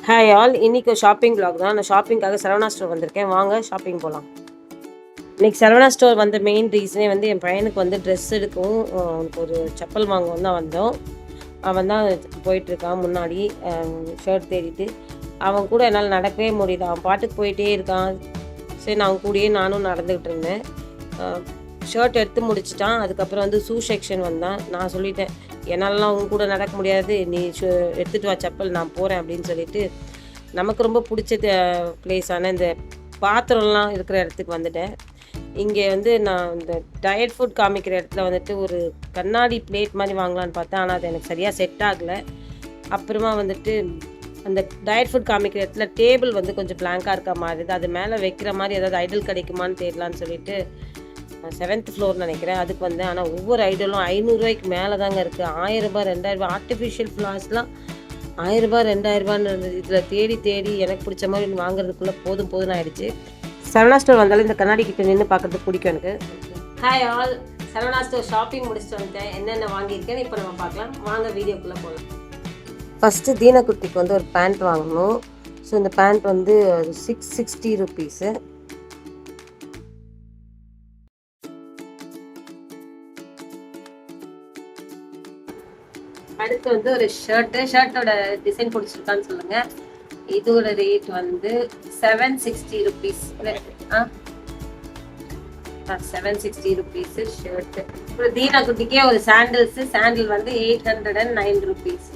Hi all, இன்றைக்கி shopping vlog தான். நான் ஷாப்பிங்காக சரவணா ஸ்டோர் வந்திருக்கேன். வாங்க ஷாப்பிங் போகலாம். இன்றைக்கி சரவணா ஸ்டோர் வந்த மெயின் ரீசனே வந்து என் பையனுக்கு வந்து ட்ரெஸ் எடுக்கவும் அவனுக்கு ஒரு செப்பல் வாங்கவும் தான் வந்தோம். அவன் தான் போயிட்டுருக்கான் முன்னாடி ஷர்ட் தேடிட்டு. அவன் கூட என்னால் நடக்கவே முடியல. அவன் பாட்டுக்கு போயிட்டே இருக்கான். சரி, நான் அவன் கூடயே நானும் நடந்துக்கிட்டு இருந்தேன். ஷர்ட் எடுத்து முடிச்சிட்டான். அதுக்கப்புறம் வந்து ஷூ செக்ஷன் வந்தான். நான் சொல்லிட்டேன், என்னாலலாம் அவங்க கூட நடக்க முடியாது, நீ எடுத்துகிட்டு வா செப்பல், நான் போகிறேன் அப்படின்னு சொல்லிட்டு நமக்கு ரொம்ப பிடிச்ச பிளேஸான இந்த பாத்திரம்லாம் இருக்கிற இடத்துக்கு வந்துட்டேன். இங்கே வந்து நான் இந்த டயட் ஃபுட் காமிக்கிற இடத்துல வந்துட்டு ஒரு கண்ணாடி பிளேட் மாதிரி வாங்கலான்னு பார்த்தேன். ஆனால் அது எனக்கு சரியாக செட் ஆகலை. அப்புறமா வந்துட்டு அந்த டயட் ஃபுட் காமிக்கிற இடத்துல டேபிள் வந்து கொஞ்சம் பிளாங்காக இருக்க மாதிரி இருக்குது. அது மேலே வைக்கிற மாதிரி ஏதாவது ஐடல் கிடைக்குமான்னு தேடலான்னு சொல்லிட்டு 7th ஃப்ளோர் நினைக்கிறேன், அதுக்கு வந்தேன். ஆனால் ஒவ்வொரு ஐடலும் 500 ரூபாய்க்கு மேலே தாங்க இருக்குது. 1000 ரூபாய் 2000 ரூபாய் ஆர்டிஃபிஷியல் ஃப்ளார்ஸ்லாம் 1000 ரூபாய் 2000 ரூபான்னு இதில் தேடி எனக்கு பிடிச்ச மாதிரி வாங்குறதுக்குள்ளே போதும் ஆயிடுச்சு. சரவணா ஸ்டோர் வந்தாலும் இந்த கண்ணாடி கிட்ட நின்று பார்க்குறதுக்கு பிடிக்கும் எனக்கு. Hi all, Saravana store shopping முடிச்சுட்டு வந்துட்டேன். என்னென்ன வாங்கியிருக்கேன் இப்போ நம்ம பார்க்கலாம். வாங்க வீடியோக்குள்ளே போகலாம். ஃபஸ்ட்டு தீனக்குட்டிக்கு வந்து ஒரு பேண்ட் வாங்கணும். ஸோ இந்த பேண்ட் வந்து 660 ருபீஸு. அடுத்து வந்து ஒரு ஷர்ட்டோட டிசைன் பிடிச்சிருக்கான்னு சொல்லுங்க. இதோட ரேட் வந்து 760 ருபீஸ். 760 rupees shirt. ஒரு தீனா குட்டிக்கே ஒரு சாண்டில் வந்து 809 ருபீஸ்.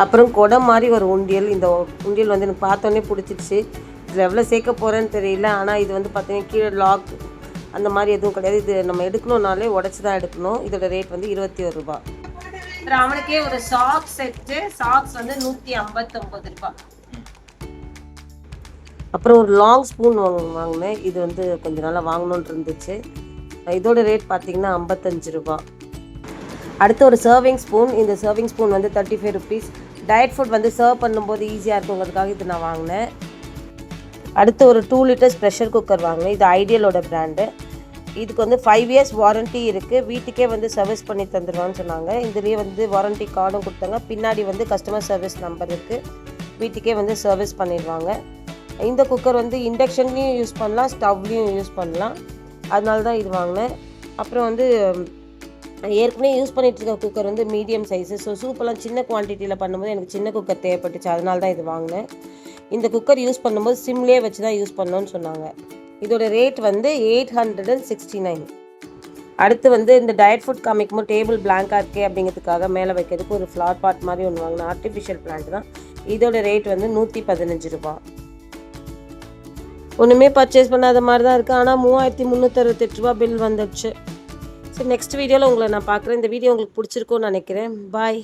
அப்புறம் குடம் மாதிரி ஒரு உண்டியல். இந்த உண்டியல் வந்து எனக்கு பார்த்தோன்னே பிடிச்சிருச்சு. இதில் எவ்வளோ சேர்க்க போகிறேன்னு தெரியல. ஆனால் இது வந்து பார்த்தீங்கன்னா கீழே லாக் அந்த மாதிரி எதுவும் கிடையாது. இது நம்ம எடுக்கணும்னாலே உடச்சி தான் எடுக்கணும். இதோட ரேட் வந்து 21 ரூபாய். அவனுக்கே ஒரு சாக்ஸ் வந்து 159 ரூபாய். அப்புறம் ஒரு லாங் ஸ்பூன் வாங்கினேன். இது வந்து கொஞ்சம் நாளாக வாங்கணுன்னு இருந்துச்சு. இதோட ரேட் பார்த்தீங்கன்னா 55 ரூபாய். அடுத்து ஒரு சர்விங் ஸ்பூன். இந்த சர்விங் ஸ்பூன் வந்து 35 ருபீஸ். டயட் ஃபுட் வந்து சர்வ் பண்ணும்போது ஈஸியாக இருக்குங்கிறதுக்காக இது நான் வாங்கினேன். அடுத்து ஒரு 2 லிட்டர்ஸ் ப்ரெஷர் குக்கர் வாங்கினேன். இது ஐடியலோட பிராண்டு. இதுக்கு வந்து 5 இயர்ஸ் வாரண்ட்டி இருக்குது. வீட்டுக்கே வந்து சர்வீஸ் பண்ணி தந்துடுவான்னு சொன்னாங்க. இதுலேயே வந்து வாரண்ட்டி கார்டும் கொடுத்தாங்க. பின்னாடி வந்து கஸ்டமர் சர்வீஸ் நம்பர் இருக்குது. வீட்டுக்கே வந்து சர்வீஸ் பண்ணிடுவாங்க. இந்த குக்கர் வந்து இண்டக்ஷன்லேயும் யூஸ் பண்ணலாம், ஸ்டவ்லேயும் யூஸ் பண்ணலாம். அதனால தான் இது வாங்கினேன். அப்புறம் வந்து ஏற்கனவே யூஸ் பண்ணிகிட்டு இருக்க குக்கர் வந்து மீடியம் சைஸு. ஸோ சூப்பெல்லாம் சின்ன குவான்டிட்டியில் பண்ணும்போது எனக்கு சின்ன குக்கர் தேவைப்பட்டுச்சு. அதனால தான் இது வாங்கினேன். இந்த குக்கர் யூஸ் பண்ணும்போது சிம்லேயே வச்சு தான் யூஸ் பண்ணணும்னு சொன்னாங்க. இதோட ரேட் வந்து 869. அடுத்து வந்து இந்த டயட் ஃபுட் காமிக்கும்போது டேபிள் பிளாங்காக இருக்கே அப்படிங்கிறதுக்காக மேலே வைக்கிறதுக்கு ஒரு ஃப்ளார் பாட் மாதிரி ஒன்று வாங்கினேன். ஆர்டிஃபிஷியல் பிளான்ட் தான். இதோட ரேட் வந்து 115 ரூபா. ஒன்றுமே பர்ச்சேஸ் பண்ணாத மாதிரி தான் இருக்குது. ஆனால் 3368 ரூபா பில் வந்துடுச்சு. ஸோ நெக்ஸ்ட் வீடியோவில் உங்களை நான் பார்க்குறேன். இந்த வீடியோ உங்களுக்கு பிடிச்சிருக்கும்னு நினைக்கிறேன். பாய்.